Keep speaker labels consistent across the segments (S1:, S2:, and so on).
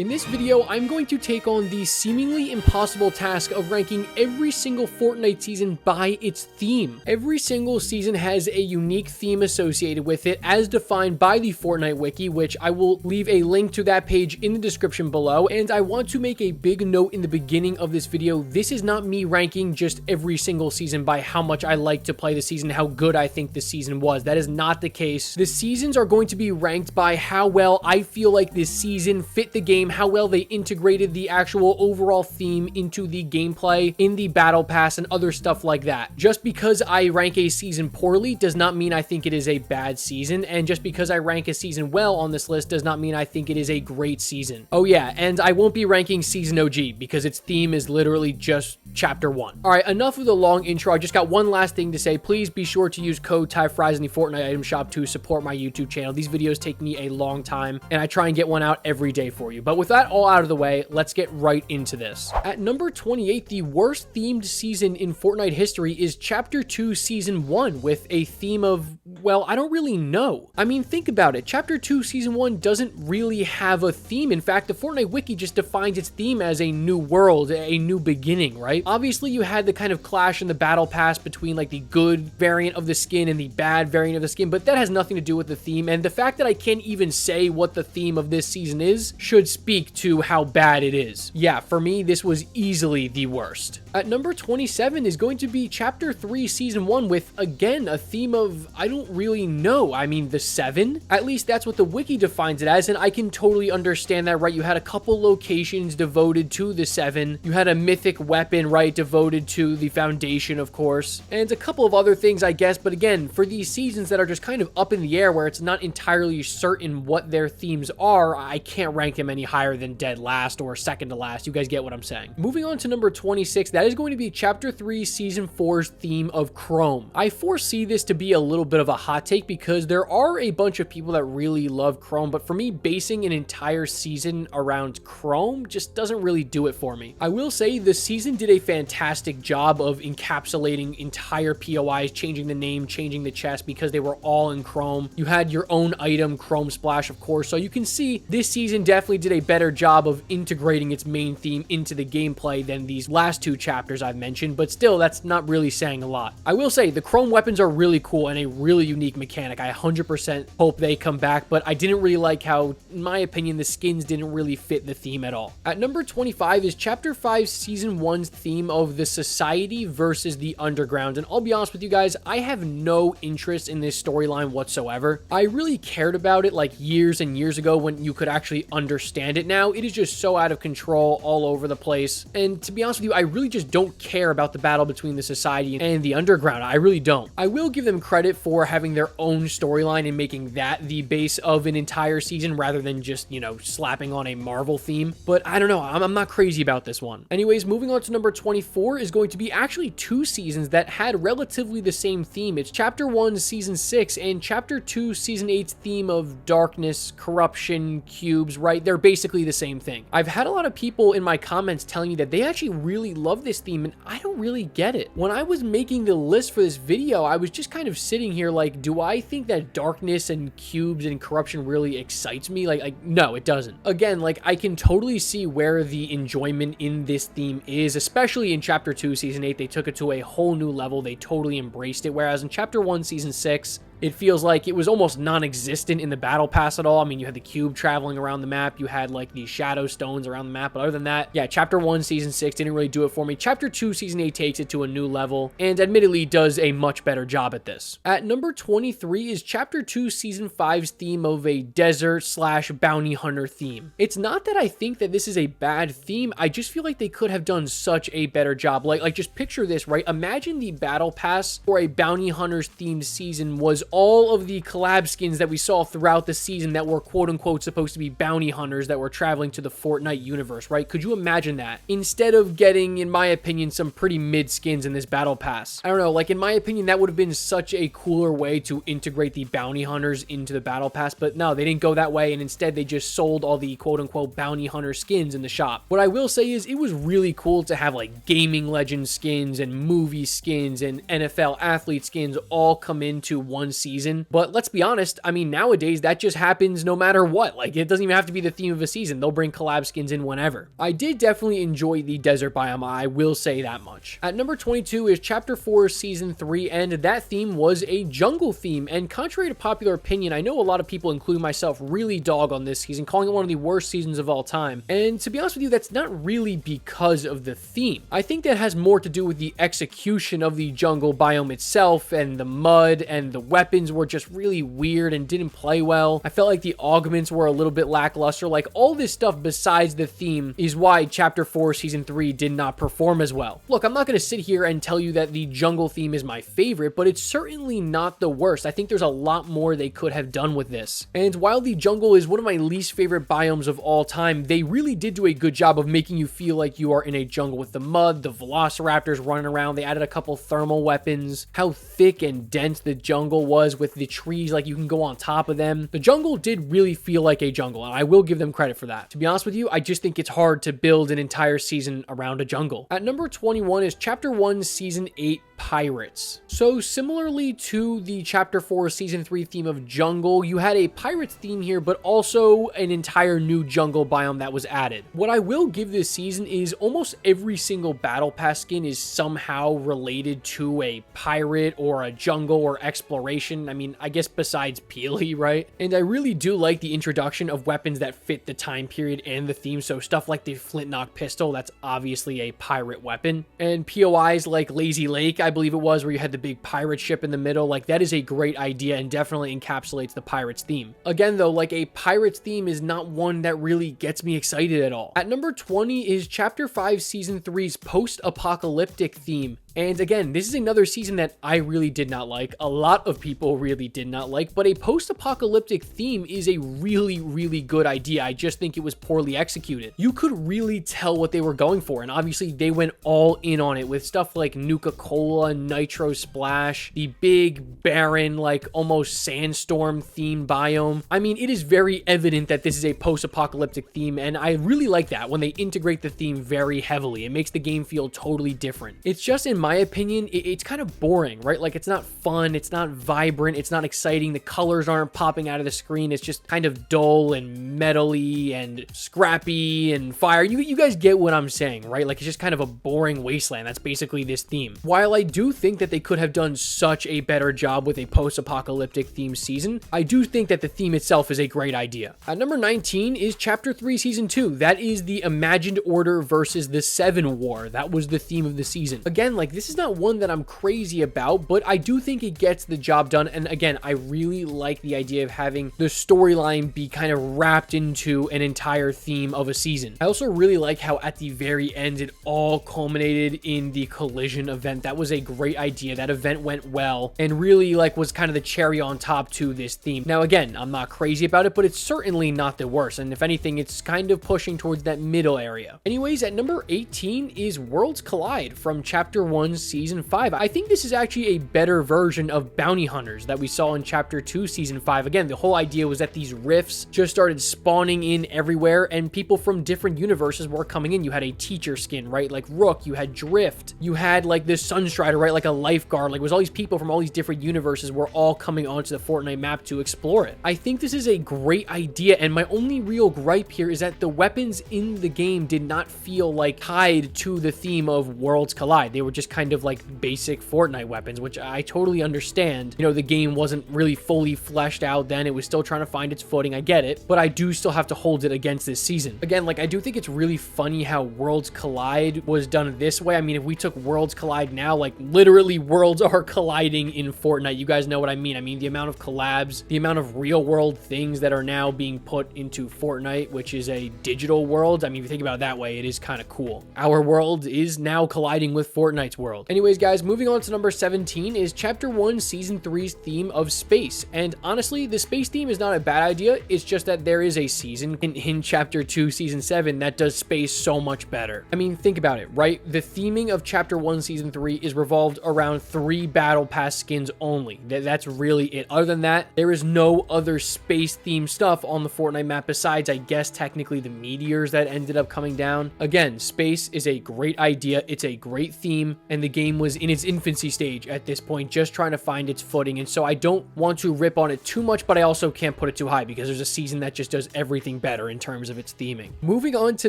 S1: In this video, I'm going to take on the seemingly impossible task of ranking every single Fortnite season by its theme. Every single season has a unique theme associated with it as defined by the Fortnite wiki, which I will leave a link to that page in the description below. And I want to make a big note in the beginning of this video. This is not me ranking just every single season by how much I like to play the season, how good I think the season was. That is not the case. The seasons are going to be ranked by how well I feel like this season fit the game, how well they integrated the actual overall theme into the gameplay, in the battle pass, and other stuff like that. Just because I rank a season poorly does not mean I think it is a bad season, and just because I rank a season well on this list does not mean I think it is a great season. Oh yeah, and I won't be ranking Season OG because its theme is literally just Chapter 1. Alright, enough of the long intro. I just got one last thing to say. Please be sure to use code TYFRYZ in the Fortnite item shop to support my YouTube channel. These videos take me a long time, and I try and get one out every day for you. But with that all out of the way, let's get right into this. At number 28, the worst themed season in Fortnite history is Chapter 2 Season 1 with a theme of, well, I don't really know. I mean, think about it. Chapter 2 Season 1 doesn't really have a theme. In fact, the Fortnite wiki just defines its theme as a new world, a new beginning, right? Obviously, you had the kind of clash in the battle pass between like the good variant of the skin and the bad variant of the skin, but that has nothing to do with the theme. And the fact that I can't even say what the theme of this season is should speak to how bad it is. Yeah, for me, this was easily the worst. At number 27 is going to be Chapter 3 Season 1 with, again, a theme of, I don't really know. I mean, the 7? At least that's what the wiki defines it as, and I can totally understand that, right? You had a couple locations devoted to the 7. You had a mythic weapon, right, devoted to the Foundation, of course, and a couple of other things, I guess. But again, for these seasons that are just kind of up in the air, where it's not entirely certain what their themes are, I can't rank them any higher than dead last or second to last. You guys get what I'm saying. Moving on to number 26, that is going to be Chapter 3 Season 4's theme of Chrome. I foresee this to be a little bit of a hot take because there are a bunch of people that really love Chrome, but for me, basing an entire season around Chrome just doesn't really do it for me. I will say the season did a fantastic job of encapsulating entire POIs, changing the name, changing the chest because they were all in Chrome. You had your own item, Chrome Splash, of course, so you can see this season definitely did a better job of integrating its main theme into the gameplay than these last two chapters I've mentioned, but still, that's not really saying a lot. I will say the Chrome weapons are really cool and a really unique mechanic. I 100% hope they come back, but I didn't really like how, in my opinion, the skins didn't really fit the theme at all. At number 25 is Chapter 5 Season 1's theme of the Society versus the Underground, and I'll be honest with you guys, I have no interest in this storyline whatsoever. I really cared about it like years and years ago when you could actually understand it. Now it is just so out of control all over the place, and to be honest with you, I really just don't care about the battle between the Society and the Underground. I really don't. I will give them credit for having their own storyline and making that the base of an entire season rather than just, you know, slapping on a Marvel theme, but I don't know, I'm not crazy about this one. Anyways, moving on to number 24 is going to be actually two seasons that had relatively the same theme. It's Chapter 1 Season 6 and Chapter 2 Season 8's theme of darkness, corruption, cubes, right? They're basically the same thing. I've had a lot of people in my comments telling me that they actually really love this theme, and I don't really get it. When I was making the list for this video, I was just kind of sitting here like, do I think that darkness and cubes and corruption really excites me? Like no, it doesn't. Again, like, I can totally see where the enjoyment in this theme is, especially in Chapter 2 Season 8. They took it to a whole new level. They totally embraced it, whereas in Chapter 1 Season 6, it feels like it was almost non-existent in the battle pass at all. I mean, you had the cube traveling around the map. You had like the shadow stones around the map. But other than that, yeah, Chapter 1 Season 6 didn't really do it for me. Chapter 2 Season 8 takes it to a new level and admittedly does a much better job at this. At number 23 is Chapter 2 Season 5's theme of a desert slash bounty hunter theme. It's not that I think that this is a bad theme. I just feel like they could have done such a better job. Like just picture this, right? Imagine the battle pass for a bounty hunters themed season was all of the collab skins that we saw throughout the season that were quote-unquote supposed to be bounty hunters that were traveling to the Fortnite universe, right? Could you imagine that? Instead of getting, in my opinion, some pretty mid skins in this battle pass. I don't know, like, in my opinion, that would have been such a cooler way to integrate the bounty hunters into the battle pass, but no, they didn't go that way, and instead they just sold all the quote-unquote bounty hunter skins in the shop. What I will say is it was really cool to have like gaming legend skins and movie skins and NFL athlete skins all come into one season. But let's be honest, I mean, nowadays that just happens no matter what. Like, it doesn't even have to be the theme of a season. They'll bring collab skins in whenever. I did definitely enjoy the desert biome, I will say that much. At number 22 is Chapter 4 Season 3, and that theme was a jungle theme. And contrary to popular opinion, I know a lot of people, including myself, really dog on this season, calling it one of the worst seasons of all time. And to be honest with you, that's not really because of the theme. I think that has more to do with the execution of the jungle biome itself, and the mud and the weapons were just really weird and didn't play well. I felt like the augments were a little bit lackluster. Like, all this stuff besides the theme is why Chapter 4 Season 3 did not perform as well. Look, I'm not going to sit here and tell you that the jungle theme is my favorite, but it's certainly not the worst. I think there's a lot more they could have done with this. And while the jungle is one of my least favorite biomes of all time, they really did do a good job of making you feel like you are in a jungle with the mud, the velociraptors running around. They added a couple thermal weapons, how thick and dense the jungle was with the trees, like you can go on top of them. The jungle did really feel like a jungle, and I will give them credit for that. To be honest with you, I just think it's hard to build an entire season around a jungle. At number 21 is Chapter 1 Season 8 Pirates. So similarly to the Chapter 4 Season 3 theme of jungle, you had a pirates theme here, but also an entire new jungle biome that was added. What I will give this season is almost every single battle pass skin is somehow related to a pirate or a jungle or exploration. I mean, I guess besides Peely, right? And I really do like the introduction of weapons that fit the time period and the theme. So stuff like the flintlock pistol, that's obviously a pirate weapon. And POIs like Lazy Lake, I believe it was, where you had the big pirate ship in the middle. Like, that is a great idea and definitely encapsulates the pirates theme. Again though, like, a pirates theme is not one that really gets me excited at all. At number 20 is Chapter 5 Season 3's post-apocalyptic theme. And again, this is another season that I really did not like. A lot of people really did not like, but a post-apocalyptic theme is a really, really good idea. I just think it was poorly executed. You could really tell what they were going for, and obviously they went all in on it with stuff like Nuka-Cola, Nitro Splash, the big, barren, like almost sandstorm themed biome. I mean, it is very evident that this is a post-apocalyptic theme, and I really like that when they integrate the theme very heavily. It makes the game feel totally different. It's just, in my opinion, it's kind of boring, right? Like, it's not fun, it's not vibrant, it's not exciting, the colors aren't popping out of the screen, it's just kind of dull and metally and scrappy and fire. You guys get what I'm saying, right? Like, it's just kind of a boring wasteland. That's basically this theme. While I do think that they could have done such a better job with a post-apocalyptic theme season, I do think that the theme itself is a great idea. At number 19 is Chapter 3 Season 2. That is the Imagined Order versus the Seven War. That was the theme of the season. Again, like, this is not one that I'm crazy about, but I do think it gets the job done. And again, I really like the idea of having the storyline be kind of wrapped into an entire theme of a season. I also really like how at the very end, it all culminated in the collision event. That was a great idea. That event went well and really like was kind of the cherry on top to this theme. Now, again, I'm not crazy about it, but it's certainly not the worst. And if anything, it's kind of pushing towards that middle area. Anyways, at number 18 is Worlds Collide from Chapter 1 Season 5. I think this is actually a better version of bounty hunters that we saw in Chapter 2 Season 5. Again, the whole idea was that these rifts just started spawning in everywhere and people from different universes were coming in. You had a teacher skin, right? Like Rook, you had Drift, you had like this Sunstrider, right? Like a lifeguard. Like, it was all these people from all these different universes were all coming onto the Fortnite map to explore it. I think this is a great idea, and my only real gripe here is that the weapons in the game did not feel like tied to the theme of Worlds Collide. They were just kind of like basic Fortnite weapons, which I totally understand. You know, the game wasn't really fully fleshed out then. It was still trying to find its footing. I get it, but I do still have to hold it against this season. Again, like, I do think it's really funny how Worlds Collide was done this way. I mean, if we took Worlds Collide now, like, literally worlds are colliding in Fortnite. You guys know what I mean. I mean, the amount of collabs, the amount of real world things that are now being put into Fortnite, which is a digital world. I mean, if you think about it that way, it is kind of cool. Our world is now colliding with Fortnite's world. Anyways, guys, moving on to number 17 is Chapter 1 Season 3's theme of space. And honestly, the space theme is not a bad idea. It's just that there is a season in Chapter 2 Season 7 that does space so much better. I mean, think about it, right? The theming of Chapter 1 Season 3 is revolved around 3 battle pass skins only. That's really it. Other than that, there is no other space themed stuff on the Fortnite map besides, I guess, technically the meteors that ended up coming down. Again, space is a great idea. It's a great theme. and the game was in its infancy stage at this point, just trying to find its footing. And so I don't want to rip on it too much, but I also can't put it too high because there's a season that just does everything better in terms of its theming. Moving on to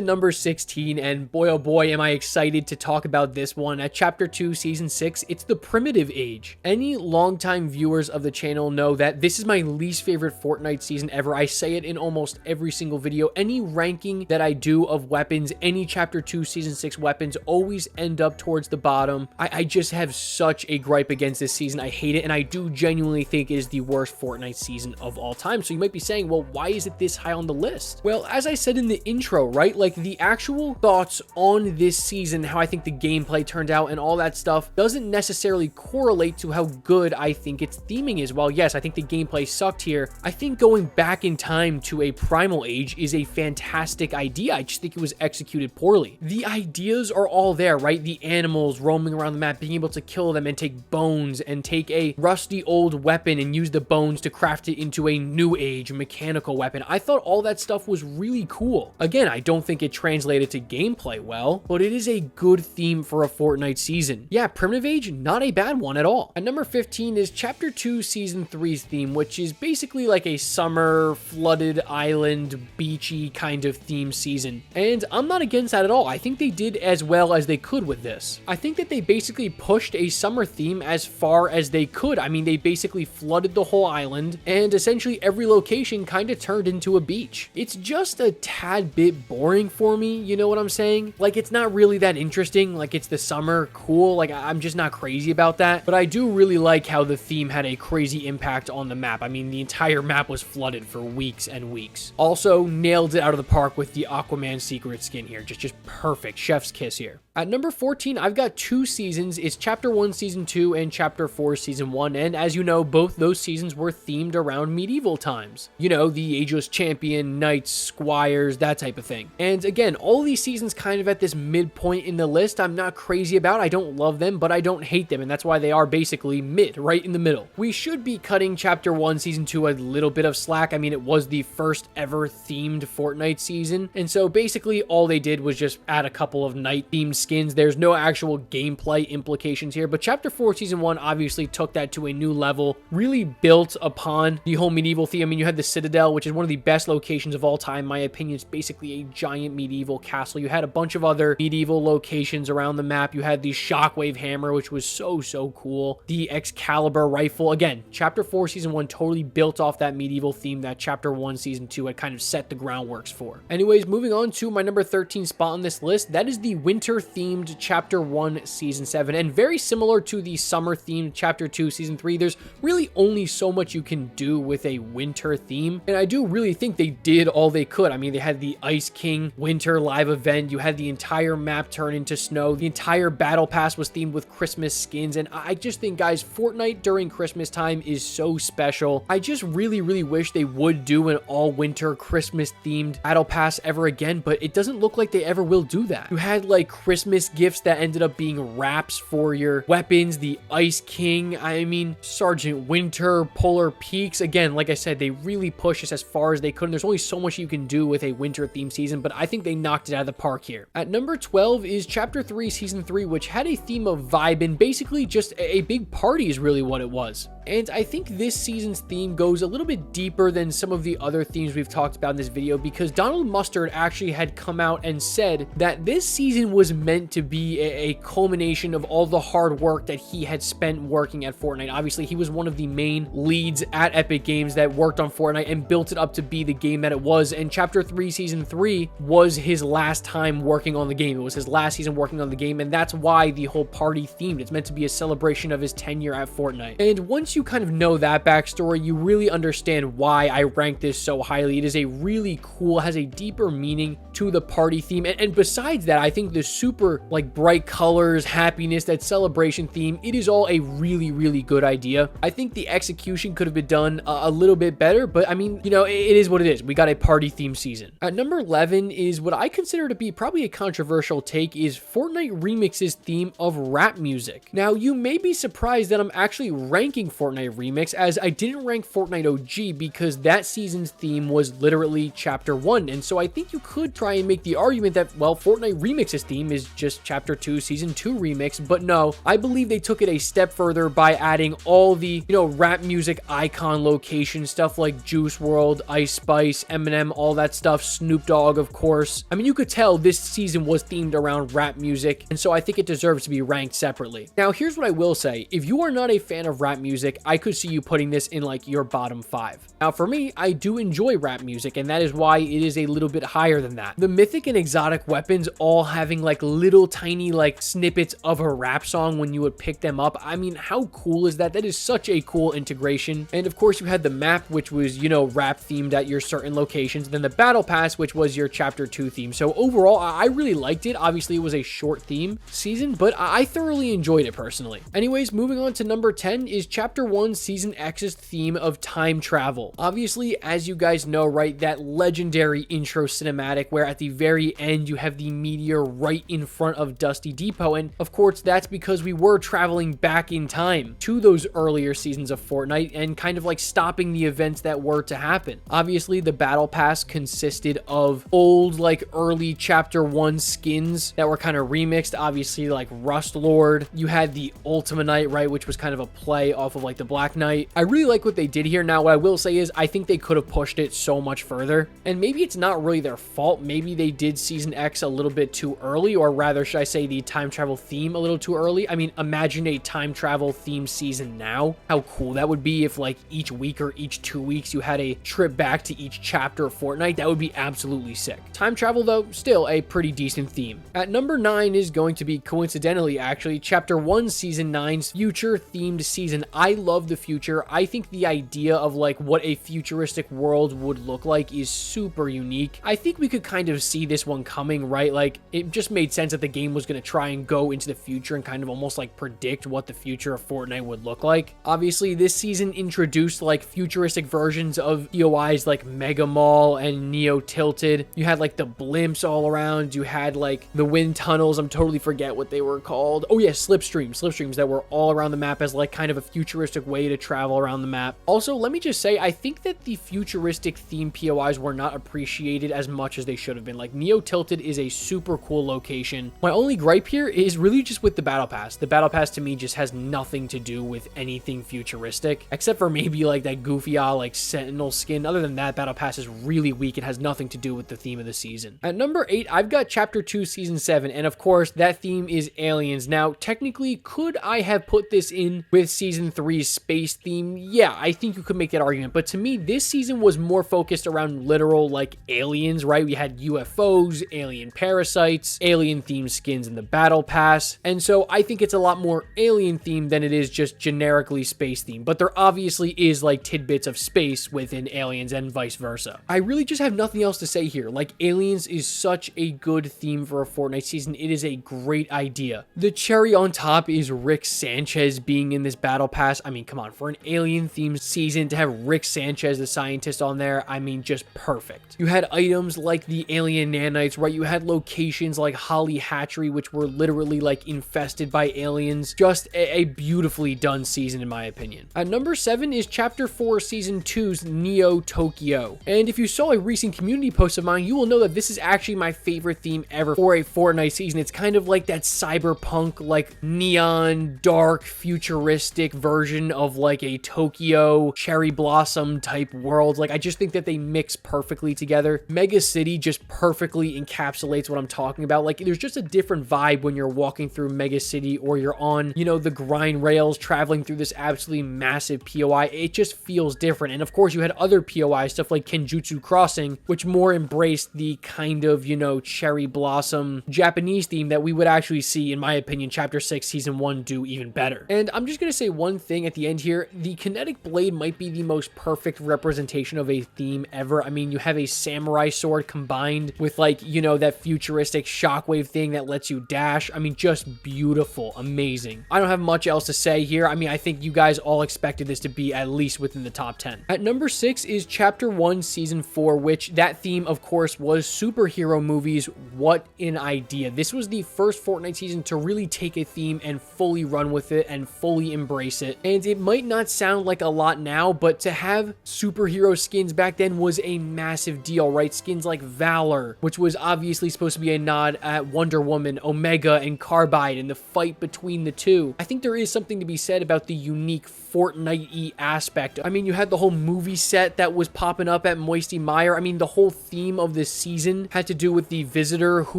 S1: number 16, and boy oh boy am I excited to talk about this one. At chapter 2 season 6, it's the primitive age. Any longtime viewers of the channel know that this is my least favorite Fortnite season ever. I say it in almost every single video. Any ranking that I do of weapons, any chapter 2 season 6 weapons always end up towards the bottom. I just have such a gripe against this season. I hate it, and I do genuinely think it is the worst Fortnite season of all time. So you might be saying, well, why is it this high on the list? Well, as I said in the intro, right, like the actual thoughts on this season, how I think the gameplay turned out and all that stuff doesn't necessarily correlate to how good I think its theming is. While yes, I think the gameplay sucked here, I think going back in time to a Primal age is a fantastic idea. I just think it was executed poorly. The ideas are all there, right? The animals roaming around the map, being able to kill them and take bones and take a rusty old weapon and use the bones to craft it into a new age mechanical weapon. I thought all that stuff was really cool. Again, I don't think it translated to gameplay well, but it is a good theme for a Fortnite season. Yeah, primitive age, not a bad one at all. At number 15 is chapter 2 season 3's theme, which is basically like a summer flooded island beachy kind of theme season. And I'm not against that at all. I think they did as well as they could with this. I think that they basically pushed a summer theme as far as they could. I mean, they basically flooded the whole island, and essentially every location kind of turned into a beach. It's just a tad bit boring for me, you know what I'm saying? Like, it's not really that interesting. Like, it's the summer, cool. Like, I'm just not crazy about that. But I do really like how the theme had a crazy impact on the map. I mean, the entire map was flooded for weeks and weeks. Also, nailed it out of the park with the Aquaman secret skin here. Just perfect. Chef's kiss here. At number 14, I've got 2 seasons. It's chapter 1 season 2 and chapter 4 season 1. And as you know, both those seasons were themed around medieval times. You know, the ageless champion, knights, squires, that type of thing. And again, all these seasons kind of at this midpoint in the list. I'm not crazy about. I don't love them, but I don't hate them. And that's why they are basically mid, right in the middle. We should be cutting chapter 1 season 2 a little bit of slack. I mean, it was the first ever themed Fortnite season. And so basically all they did was just add a couple of knight themed skins. There's no actual gameplay implications here, but chapter 4 season 1 obviously took that to a new level, really built upon the whole medieval theme. I mean, you had the Citadel, which is one of the best locations of all time. In my opinion, it's basically a giant medieval castle. You had a bunch of other medieval locations around the map. You had the Shockwave hammer, which was so cool. The Excalibur rifle. Again, chapter 4 season 1 totally built off that medieval theme that chapter 1 season 2 had kind of set the groundworks for. Anyways, moving on to my number 13 spot on this list, that is the winter themed chapter 1 season 7, and very similar to the summer themed chapter 2 season 3. There's really only so much you can do with a winter theme, and I do really think they did all they could. I mean, they had the Ice King winter live event. You had the entire map turn into snow. The entire battle pass was themed with Christmas skins, and I just think, guys, Fortnite during Christmas time is so special. I just really wish they would do an all winter Christmas themed battle pass ever again, but it doesn't look like they ever will do that. You had like Christmas gifts that ended up being wraps for your weapons, the Ice King, I mean, Sergeant Winter, Polar Peaks. Again, like I said, they really pushed this as far as they could, and there's only so much you can do with a winter themed season, but I think they knocked it out of the park here. At number 12 is chapter 3 season 3, which had a theme of vibe, and basically just a big party is really what it was. And I think this season's theme goes a little bit deeper than some of the other themes we've talked about in this video, because Donald Mustard actually had come out and said that this season was meant to be a culmination of all the hard work that he had spent working at Fortnite. Obviously, he was one of the main leads at Epic Games that worked on Fortnite and built it up to be the game that it was. And chapter 3 season 3 was his last time working on the game. It was his last season working on the game, and that's why the whole party themed. It's meant to be a celebration of his tenure at Fortnite. And once you kind of know that backstory, you really understand why I rank this so highly. It is a really cool, has a deeper meaning to the party theme. And besides that, I think the super like bright colors, happiness, that celebration theme, it is all a really good idea. I think the execution could have been done a little bit better, but I mean, you know, it is what it is. We got a party theme season. At number 11 is what I consider to be probably a controversial take, is Fortnite Remix's theme of rap music. Now, you may be surprised that I'm actually ranking Fortnite Remix, as I didn't rank Fortnite OG because that season's theme was literally chapter 1. And so I think you could try and make the argument that, well, Fortnite Remix's theme is just Chapter 2 Season 2 remix, but no, I believe they took it a step further by adding all the, rap music icon location stuff like Juice WRLD, Ice Spice, Eminem, all that stuff, Snoop Dogg, of course. I mean, you could tell this season was themed around rap music, and so I think it deserves to be ranked separately. Now, here's what I will say. If you are not a fan of rap music, I could see you putting this in like your bottom 5. Now, for me, I do enjoy rap music, and that is why it is a little bit higher than that. The mythic and exotic weapons all having like little tiny like snippets of a rap song when you would pick them up. I mean, how cool is that? That is such a cool integration. And of course, you had the map, which was, rap themed at your certain locations. Then the battle pass, which was your Chapter 2 theme. So overall, I really liked it. Obviously, it was a short theme season, but I thoroughly enjoyed it personally. Anyways, moving on to number 10 is Chapter 1 Season X's theme of time travel. Obviously, as you guys know, right, that legendary intro cinematic where at the very end you have the meteor right in front of Dusty Depot, and of course that's because we were traveling back in time to those earlier seasons of Fortnite and kind of like stopping the events that were to happen. Obviously, the battle pass consisted of old like early Chapter 1 skins that were kind of remixed, obviously like Rust Lord. You had the Ultima Knight, right, which was kind of a play off of like the Black Knight. I really like what they did here. Now, what I will say is I think they could have pushed it so much further, and maybe it's not really their fault. Maybe they did Season X a little bit too early, or rather, should I say the time travel theme a little too early. I mean, imagine a time travel theme season now. How cool that would be if like each week or each 2 weeks you had a trip back to each chapter of Fortnite. That would be absolutely sick. Time travel, though, still a pretty decent theme. At number 9 is going to be, coincidentally actually, Chapter 1 Season 9's future themed season. I love the future. I think the idea of like what a futuristic world would look like is super unique. I think we could kind of see this one coming, right? Like, it just made sense that the game was going to try and go into the future and kind of almost like predict what the future of Fortnite would look like. Obviously, this season introduced like futuristic versions of POIs like Mega Mall and Neo Tilted. You had like the blimps all around. You had like the wind tunnels. I'm totally forget what they were called. Oh yeah, slipstreams that were all around the map as like kind of a futuristic way to travel around the map. Also, let me just say, I think that the futuristic theme POIs were not appreciated as much as they should have been. Like, Neo Tilted is a super cool location. My only gripe here is really just with the battle pass. The battle pass to me just has nothing to do with anything futuristic, except for maybe like that goofy like Sentinel skin. Other than that, battle pass is really weak. It has nothing to do with the theme of the season. At number 8, I've got Chapter 2 Season 7, and of course that theme is aliens. Now, technically, could I have put this in with Season 3's space theme? Yeah, I think you could make that argument, but to me, this season was more focused around literal like aliens, right? We had UFOs, alien parasites, alien themed skins in the battle pass, and so I think it's a lot more alien themed than it is just generically space themed, but there obviously is like tidbits of space within aliens and vice versa. I really just have nothing else to say here. Like, aliens is such a good theme for a Fortnite season. It is a great idea. The cherry on top is Rick Sanchez being in this battle pass. I mean, come on, for an alien themed season to have Rick Sanchez, the scientist, on there, I mean, just perfect. You had items like the alien nanites, right? You had locations like Holly Hatchery, which were literally like infested by aliens. Just a beautifully done season, in my opinion. At number 7 is Chapter 4 Season 2's Neo Tokyo. And if you saw a recent community post of mine, you will know that this is actually my favorite theme ever for a Fortnite season. It's kind of like that cyberpunk, like neon, dark, futuristic version of like a Tokyo cherry blossom type world. Like, I just think that they mix perfectly together. Mega City just perfectly encapsulates what I'm talking about. Like, there's just a different vibe when you're walking through Mega City or you're on, the grind rails traveling through this absolutely massive POI. It just feels different. And of course, you had other POI stuff like Kenjutsu Crossing, which more embraced the kind of, cherry blossom Japanese theme that we would actually see, in my opinion, Chapter 6 Season 1 do even better. And I'm just gonna say one thing at the end here. The kinetic blade might be the most perfect representation of a theme ever. I mean, you have a samurai sword combined with like, that futuristic shockwave thing that lets you dash. I mean, just beautiful, amazing. I don't have much else to say here. I mean, I think you guys all expected this to be at least within the top 10. At number 6 is Chapter 1 Season 4, which that theme, of course, was superhero movies. What an idea. This was the first Fortnite season to really take a theme and fully run with it and fully embrace it. And it might not sound like a lot now, but to have superhero skins back then was a massive deal, right? Skins like Valor, which was obviously supposed to be a nod at Wonder Woman, Omega, and Carbide, and the fight between the two. I think there is something to be said about the unique Fortnite-y aspect. I mean, you had the whole movie set that was popping up at Moisty Mire. I mean, the whole theme of this season had to do with the visitor who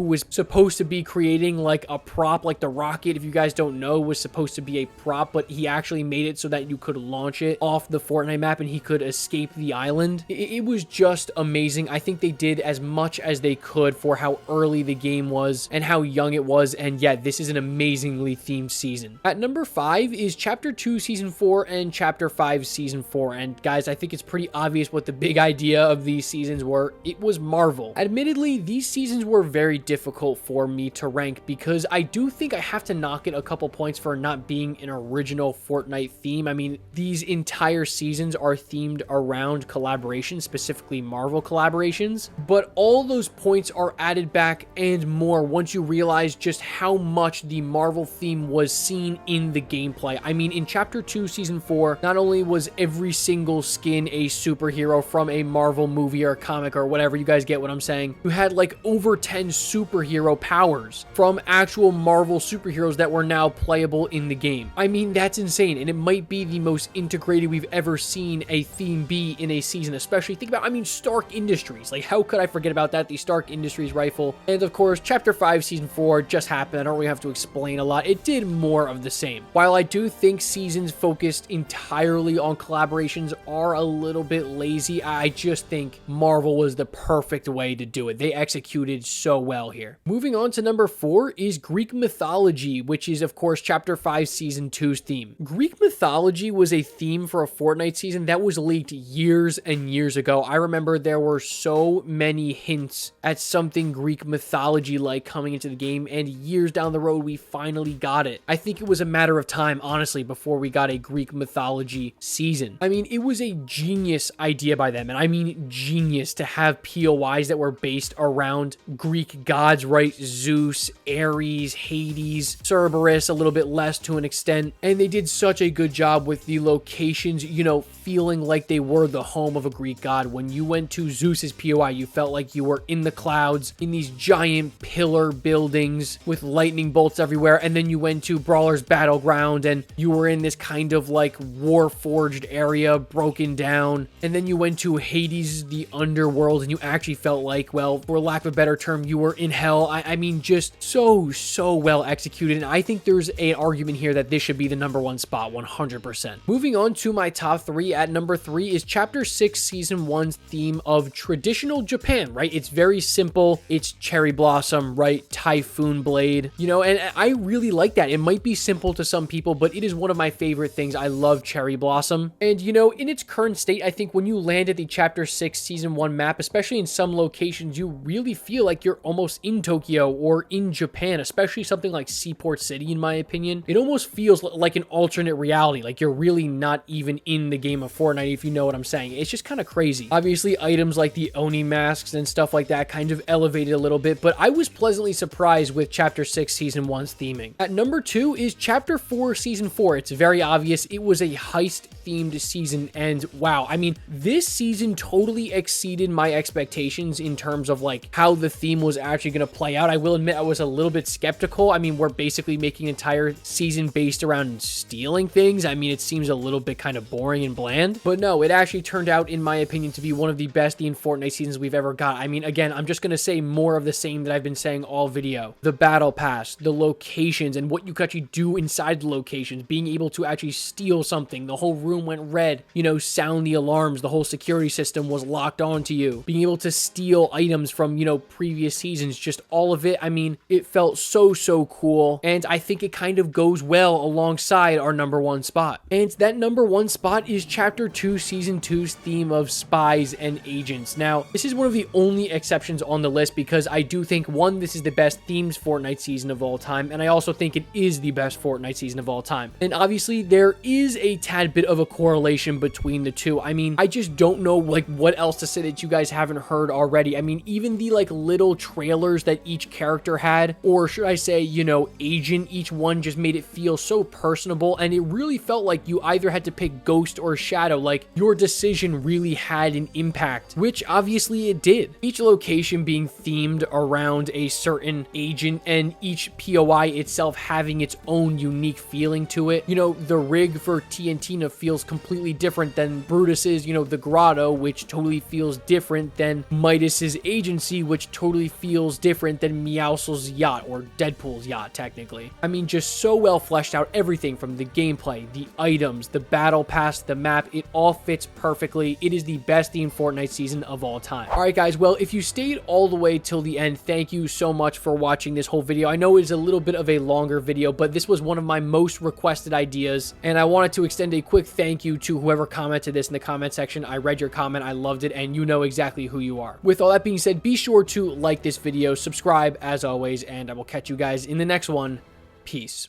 S1: was supposed to be creating like a prop, like the rocket, if you guys don't know, was supposed to be a prop, but he actually made it so that you could launch it off the Fortnite map and he could escape the island. It was just amazing. I think they did as much as they could for how early the game was and how young it was, and yeah, this is an amazingly themed season. At number 5 is Chapter 2 Season 4 and Chapter 5 Season 4, and guys, I think it's pretty obvious what the big idea of these seasons were. It was Marvel. Admittedly, these seasons were very difficult for me to rank because I do think I have to knock it a couple points for not being an original Fortnite theme. I mean, these entire seasons are themed around collaborations, specifically Marvel collaborations, but all those points are added back and more once you realize just how much the Marvel theme was seen in the gameplay. I mean, in Chapter 2 Season 4, not only was every single skin a superhero from a Marvel movie or comic or whatever, you guys get what I'm saying, you had like over 10 superhero powers from actual Marvel superheroes that were now playable in the game. I mean, that's insane, and it might be the most integrated we've ever seen a theme be in a season, especially think about, I mean, Stark Industries. Like, how could I forget about that? The Stark Industries rifle. And of course, Chapter 5 Season 4 just happened. I don't really have to explain a lot. It did more of the same. While I do think seasons focused entirely on collaborations are a little bit lazy, I just think Marvel was the perfect way to do it. They executed so well here. Moving on to number 4 is Greek mythology, which is of course Chapter 5 Season 2's theme. Greek mythology was a theme for a Fortnite season that was leaked years and years ago. I remember there were so many hints at something Greek mythology like coming into the game, and years down the road we finally got it. I think it was a matter of time, honestly, before we got a Greek mythology season. I mean, it was a genius idea by them, and I mean genius, to have POIs that were based around Greek gods, right? Zeus, Ares, Hades, Cerberus, a little bit less to an extent, and they did such a good job with the locations, you know, feeling like they were the home of a Greek god. When you went to Zeus's POI, you felt like you were in the clouds, in these giant pillar buildings with lightning bolts everywhere, and then you went to Brawler's Battleground and you were in this kind of like war-forged area, broken down, and then you went to Hades, the underworld, and you actually felt like, well, for lack of a better term, you were in hell. I mean, just so well executed, and I think there's an argument here that this should be the number 1 spot, 100%. Moving on to my top 3, at number 3 is Chapter 6 Season 1's theme of traditional Japan, right? It's very simple. It's cherry blossom, right? Typhoon blade, you know, and I really like that. It might be simple to some people, but it is one of my favorite things. I love cherry blossom. And, you know, in its current state, I think when you land at the Chapter 6 Season 1 map, especially in some locations, you really feel like you're almost in Tokyo or in Japan, especially something like Seaport City, in my opinion. It almost feels like an alternate reality, like you're really not even in the game of Fortnite, if you know what I'm saying. It's just kind of crazy. Obviously, items like the Oni masks and stuff like that kind of elevated a little bit, but I was pleasantly surprised with Chapter 6 Season 1's theming. At number 2 is Chapter 4 Season 4. It's very obvious. It was a heist themed season, and wow, I mean, this season totally exceeded my expectations in terms of like how the theme was actually going to play out. I will admit I was a little bit skeptical. I mean, we're basically making an entire season based around stealing things. I mean, it seems a little bit kind of boring and bland, but no, it actually turned out, in my opinion, to be one of the best themed Fortnite seasons we've ever got. I mean, again, I'm just going to say more of the same that I've been saying all video. The battle pass, the locations, and what you could actually do inside the locations, being able to actually steal something. The whole room went red, you know, sound the alarms, the whole security system was locked onto you. Being able to steal items from, you know, previous seasons, just all of it. I mean, it felt so cool, and I think it kind of goes well alongside our number 1 spot. And that number 1 spot is Chapter 2 Season 2's theme of spies and agents. Now, this is one of the only exceptions on the list because I do think, one, this is the best themed Fortnite season of all time, and I also think it is the best Fortnite season of all time. And obviously, there is a tad bit of a correlation between the two. I mean, I just don't know like what else to say that you guys haven't heard already. I mean, even the like little trailers that each character had, or should I say, you know, agent, each one just made it feel so personable, and it really felt like you either had to pick Ghost or Shadow. Like, your decision really had an impact, which obviously it did. Each location being themed around a certain agent, and each POI itself having its own unique feeling to it. You know, the rig for TNTina feels completely different than Brutus's, you know, the Grotto, which totally feels different than Midas's Agency, which totally feels different than Meowscles' yacht, or Deadpool's yacht, technically. I mean, just so well fleshed out, everything from the gameplay, the items, the battle pass, the map, it all fits perfectly. It is the best themed Fortnite season of all time. Alright guys, well, if you stayed all the way till the end, thank you so much for watching this whole video. I know it's a little bit of a longer video, but this was one of my most requested ideas, and I wanted to extend a quick thank you to whoever commented this in the comment section. I read your comment, I loved it, and you know exactly who you are. With all that being said, be sure to like this video, subscribe as always, and I will catch you guys in the next one. Peace.